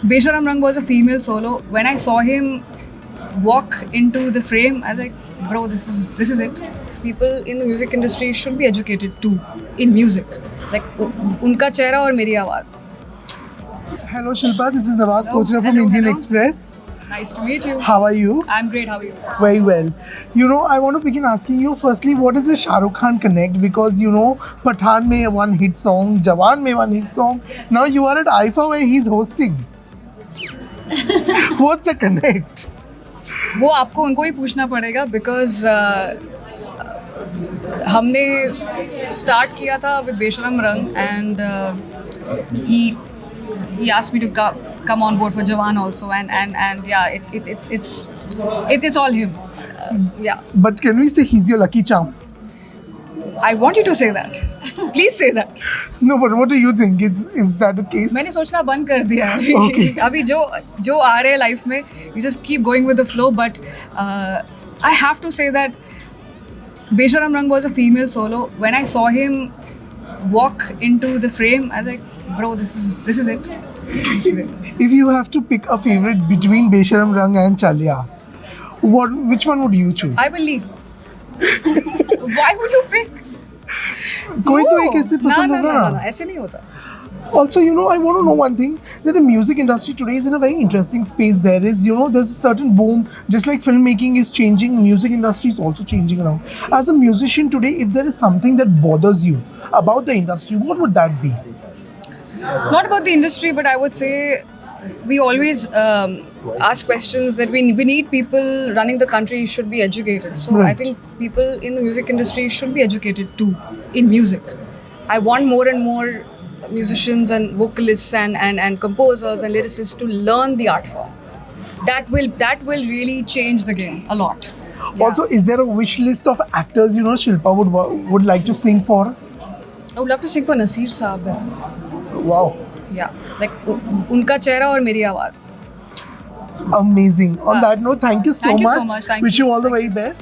Besharam Rang was a female solo. When I saw him walk into the frame, I was like, bro, this is it. People in the music industry should be educated too in music. Like उनका चेहरा और मेरी आवाज़. Hello Shilpa, this is Nawaz Hello, Kochra from hello, Indian hello. Express. Nice to meet you. How are you? I'm great. How are you? Very well. You know, I want to begin asking you firstly, what is the Shah Rukh Khan connect? Because you know, Pathan mein one hit song, Jawan mein one hit song. Now you are at IFA where he's hosting. What's the connect? वो आपको उनको ही पूछना पड़ेगा because हमने start किया था with बेशरम रंग and he asked me to come on board for Jawan also and yeah it's all him. Yeah, But can we say he's your lucky charm? I want you to say that. Please say that. No, but what do you think? Is that the case? मैंने सोचना बंद कर दिया है अभी. Okay. अभी जो आ रहे हैं लाइफ में you just keep going with the flow but I have to say that Besharam Rang was a female solo. When I saw him walk into the frame, I was like, bro, this is it. This is it. If you have to pick a favorite between Besharam Rang and Chalia, which one would you choose? I will leave. Why would you pick? कोई तो एक ऐसे पसंद होगा ना, ना. ऐसे नहीं होता. Also, you know, I want to know one thing, that the music industry today is in a very interesting space. There's a certain boom, just like filmmaking is changing, music industry is also changing around. As a musician today, if there is something that bothers you about the industry, what would that be? Not about the industry, but I would say we always ask questions that we need people running the country should be educated. So Right. I think people in the music industry should be educated too in music. I want more and more musicians and vocalists and composers and lyricists to learn the art form. That will really change the game a lot. Yeah. Also, is there a wish list of actors, you know, Shilpa would like to sing for? I would love to sing for Naseer Saab. Wow. Yeah, like उनका चेहरा और मेरी आवाज़. Amazing. On that note, thank you so Thank you much. so much. Thank Wish you. you all the very best.